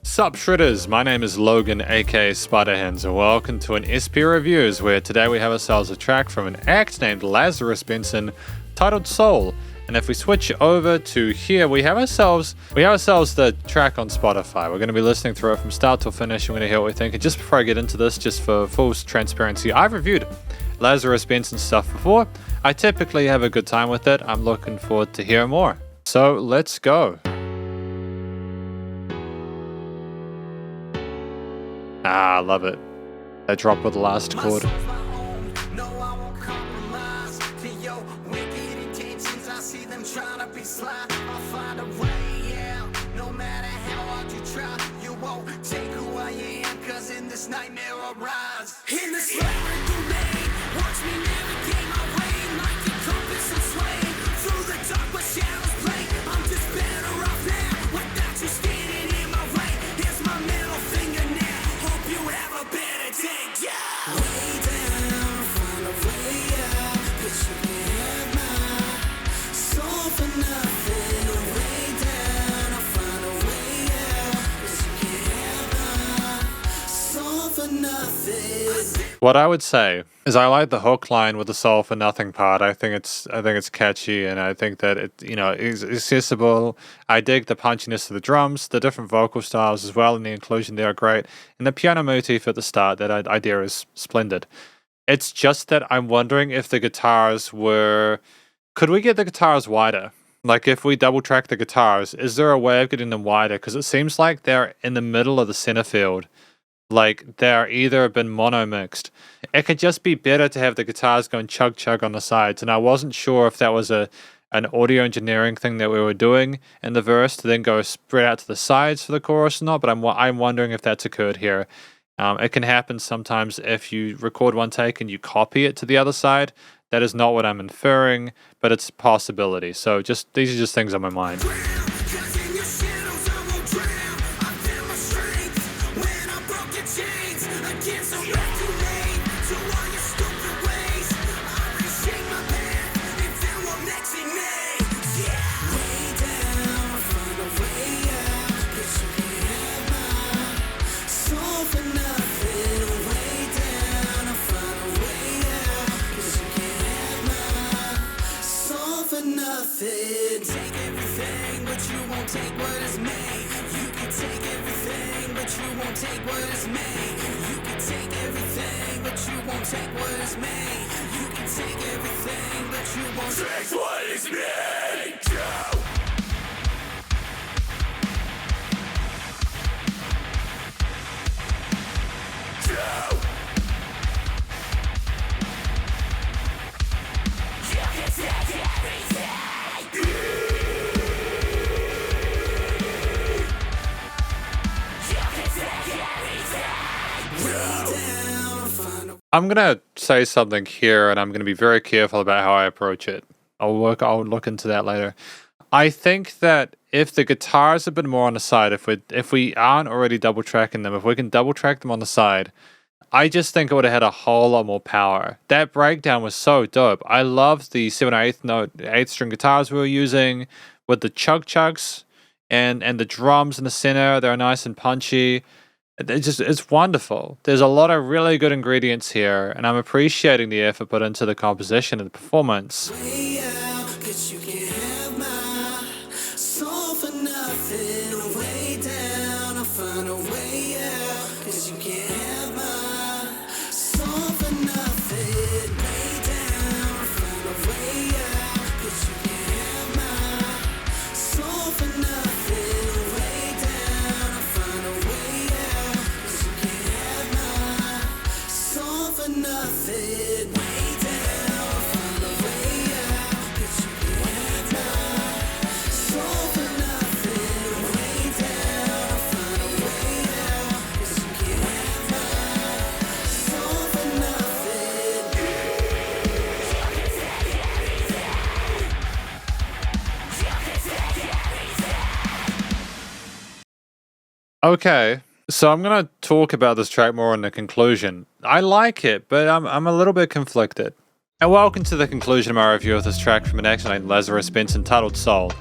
Sup Shredders, my name is Logan aka Spiderhands and welcome to an SP Reviews where today we have ourselves a track from an act named Lazarus Benson titled Soul. And if we switch over to here, we have ourselves the track on Spotify. We're going to be listening through it from start till finish and we're going to hear what we think. And just before I get into this, just for full transparency, I've reviewed Lazarus Benson stuff before. I typically have a good time with it. I'm looking forward to hearing more. So let's go. I love it. That drop with the last chord. What I would say is I like the hook line with the soul for nothing part. I think it's catchy and I think that it is accessible. I dig the punchiness of the drums, the different vocal styles as well, and the inclusion there are great. And the piano motif at the start, that idea is splendid. It's just that I'm wondering if the guitars could we get the guitars wider? Like if we double track the guitars, is there a way of getting them wider? Because it seems like they're in the middle of the center field. Like they're either been mono mixed. It could just be better to have the guitars going chug chug on the sides. And I wasn't sure if that was an audio engineering thing that we were doing in the verse to then go spread out to the sides for the chorus or not. But I'm wondering if that's occurred here. It can happen sometimes if you record one take and you copy it to the other side. That is not what I'm inferring, but it's a possibility. So these are just things on my mind. Take everything, but you won't take what is made. You can take everything, but you won't take what is made. You can take everything, but you won't take what is made. You can take everything, but you won't take what is made. I'm gonna say something here, and I'm gonna be very careful about how I approach it. I'll look into that later. I think that if the guitars have been more on the side, if we aren't already double tracking them, if we can double track them on the side, I just think it would have had a whole lot more power. That breakdown was so dope. I loved the 7 or 8th note, 8th string guitars we were using with the chug chugs and the drums in the center. They're nice and punchy. It's wonderful. There's a lot of really good ingredients here, and I'm appreciating the effort put into the composition and the performance. Okay, so I'm going to talk about this track more in the conclusion. I like it, but I'm a little bit conflicted. And welcome to the conclusion of my review of this track from an act named Lazarus Benson titled Soul.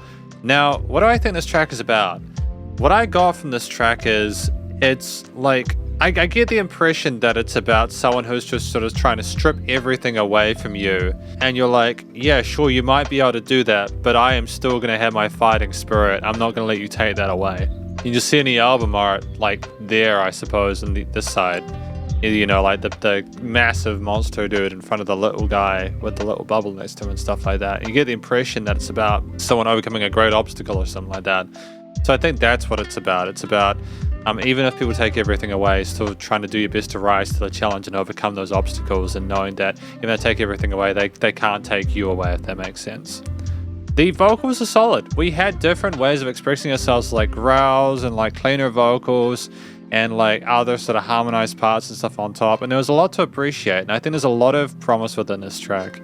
Now, what do I think this track is about? What I got from this track is it's like I get the impression that it's about someone who's just sort of trying to strip everything away from you, and you're like, yeah, sure, you might be able to do that, but I am still going to have my fighting spirit. I'm not going to let you take that away. You just see in the album art, like there, I suppose, on this side, you know, like the massive monster dude in front of the little guy with the little bubble next to him and stuff like that. And you get the impression that it's about someone overcoming a great obstacle or something like that. So I think that's what it's about. It's about even if people take everything away, still trying to do your best to rise to the challenge and overcome those obstacles, and knowing that if they take everything away, they can't take you away, if that makes sense. The vocals are solid. We had different ways of expressing ourselves, like growls and like cleaner vocals and like other sort of harmonized parts and stuff on top, and there was a lot to appreciate, and I think there's a lot of promise within this track.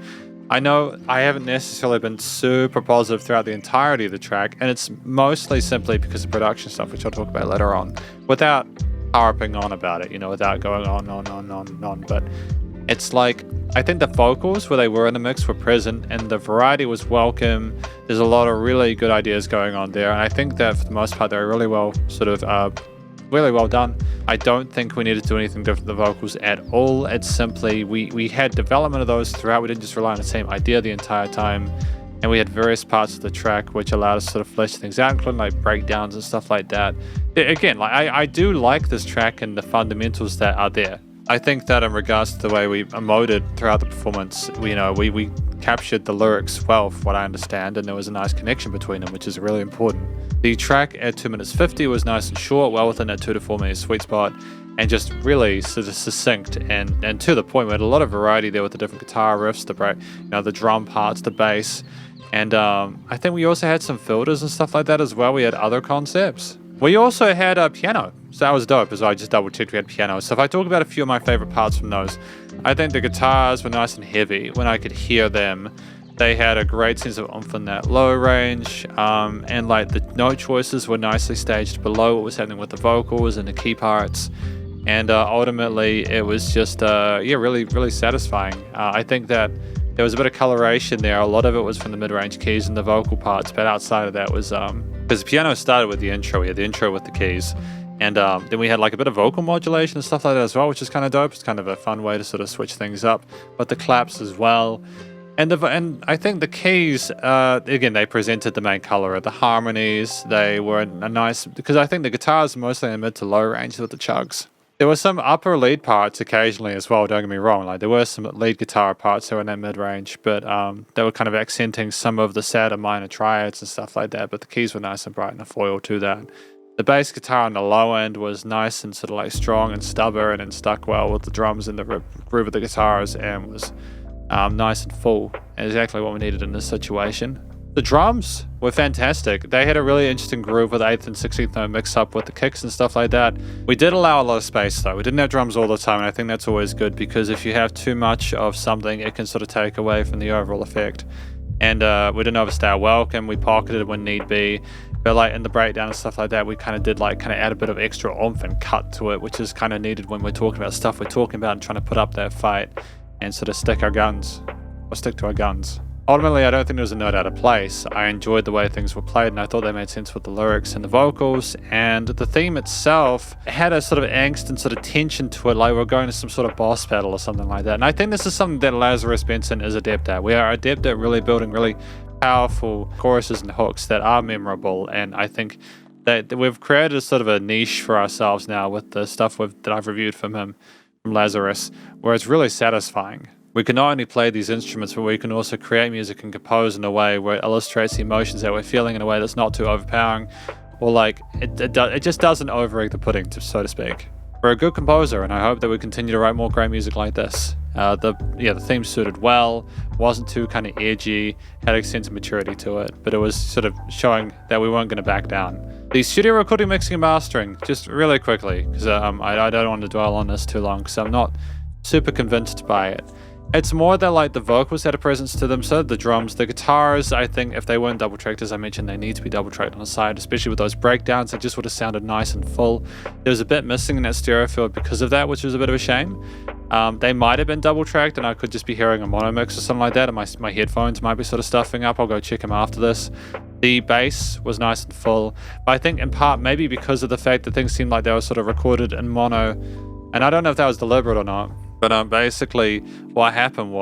I know I haven't necessarily been super positive throughout the entirety of the track, and it's mostly simply because of production stuff, which I'll talk about later on, without harping on about it, you know, without going on. But it's like, I think the vocals, where they were in the mix, were present, and the variety was welcome. There's a lot of really good ideas going on there, and I think that for the most part, they're really well really well done. I don't think we needed to do anything different with the vocals at all. It's simply, we had development of those throughout. We didn't just rely on the same idea the entire time. And we had various parts of the track which allowed us to sort of flesh things out, including like breakdowns and stuff like that. Again, like I do like this track and the fundamentals that are there. I think that in regards to the way we emoted throughout the performance, we captured the lyrics well, from what I understand, and there was a nice connection between them, which is really important. The track at 2 minutes 50 was nice and short, well within that 2 to 4 minute sweet spot, and just really sort of succinct and to the point. We had a lot of variety there with the different guitar riffs, the drum parts, the bass, and I think we also had some filters and stuff like that as well. We had other concepts. We also had a piano, so that was dope, as I just double checked we had piano. So if I talk about a few of my favorite parts from those, I think the guitars were nice and heavy. When I could hear them, they had a great sense of oomph in that low range, and like the note choices were nicely staged below what was happening with the vocals and the key parts. And ultimately, it was just, really, really satisfying. I think that there was a bit of coloration there. A lot of it was from the mid-range keys and the vocal parts, but outside of that was, because the piano started with the intro. We had the intro with the keys, and then we had like a bit of vocal modulation and stuff like that as well, which is kind of dope. It's kind of a fun way to sort of switch things up, but the claps as well. And I think the keys, again, they presented the main color of the harmonies. They were a nice, because I think the guitars mostly in the mid to low range with the chugs. There were some upper lead parts occasionally as well, don't get me wrong. Like there were some lead guitar parts that were in that mid-range, but they were kind of accenting some of the sadder minor triads and stuff like that, but the keys were nice and bright and a foil to that. The bass guitar on the low end was nice and sort of like strong and stubborn and stuck well with the drums and the groove of the guitars, and was nice and full, exactly what we needed in this situation. The drums were fantastic. They had a really interesting groove with 8th and 16th note mix up with the kicks and stuff like that. We did allow a lot of space though. We didn't have drums all the time, and I think that's always good, because if you have too much of something, it can sort of take away from the overall effect. And we didn't overstay our welcome. We pocketed when need be. But like in the breakdown and stuff like that, we kind of add a bit of extra oomph and cut to it, which is kind of needed when we're talking about stuff we're talking about and trying to put up that fight and sort of stick to our guns. Ultimately, I don't think there was a note out of place. I enjoyed the way things were played, and I thought they made sense with the lyrics and the vocals, and the theme itself had a sort of angst and sort of tension to it, like we're going to some sort of boss battle or something like that. And I think this is something that Lazarus Benson is adept at. We are adept at really building really powerful choruses and hooks that are memorable, and I think that we've created a sort of a niche for ourselves now with the stuff that I've reviewed from Lazarus, where it's really satisfying. We can not only play these instruments, but we can also create music and compose in a way where it illustrates the emotions that we're feeling in a way that's not too overpowering, or like it just doesn't overeat the pudding, so to speak. We're a good composer, and I hope that we continue to write more great music like this. The theme suited well, wasn't too kind of edgy, had a sense of maturity to it, but it was sort of showing that we weren't going to back down. The studio recording, mixing, and mastering, just really quickly, because I don't want to dwell on this too long, because I'm not super convinced by it. It's more that like the vocals had a presence to them, so did the drums. The guitars, I think if they weren't double tracked, as I mentioned, they need to be double tracked on the side, especially with those breakdowns. It just would have sounded nice and full. There was a bit missing in that stereo field because of that, which was a bit of a shame. They might have been double tracked and I could just be hearing a mono mix or something like that, and my headphones might be sort of stuffing up. I'll go check them after this. The bass was nice and full, but I think in part maybe because of the fact that things seemed like they were sort of recorded in mono, and I don't know if that was deliberate or not, but basically what happened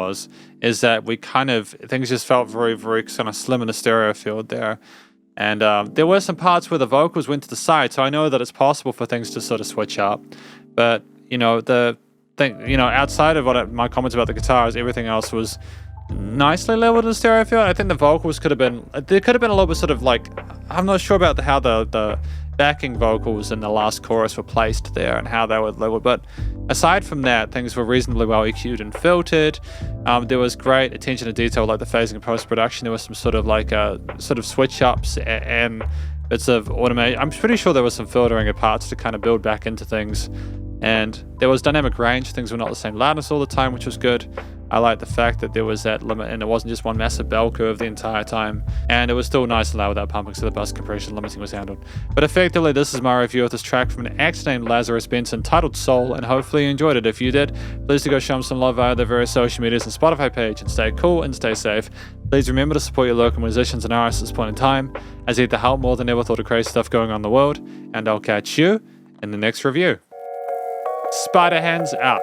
is that things just felt very, very kind of slim in the stereo field there. And there were some parts where the vocals went to the side, so I know that it's possible for things to sort of switch up. But, the thing, outside of my comments about the guitars, everything else was nicely leveled in the stereo field. I think the vocals there could have been a little bit sort of like, I'm not sure about how the backing vocals in the last chorus were placed there and how they were leveled. But aside from that, things were reasonably well EQ'd and filtered. There was great attention to detail, like the phasing and post-production. There was some sort of switch ups and bits of automation. I'm pretty sure there was some filtering of parts to kind of build back into things. And there was dynamic range. Things were not the same loudness all the time, which was good. I like the fact that there was that limit and it wasn't just one massive bell curve the entire time. And it was still nice and loud without pumping, so the bus compression limiting was handled. But effectively, this is my review of this track from an act named Lazarus Benson titled Soul, and hopefully you enjoyed it. If you did, please do go show them some love via their various social medias and Spotify page, and stay cool and stay safe. Please remember to support your local musicians and artists at this point in time, as they need the help more than ever with all the crazy stuff going on in the world. And I'll catch you in the next review. Spiderhands out.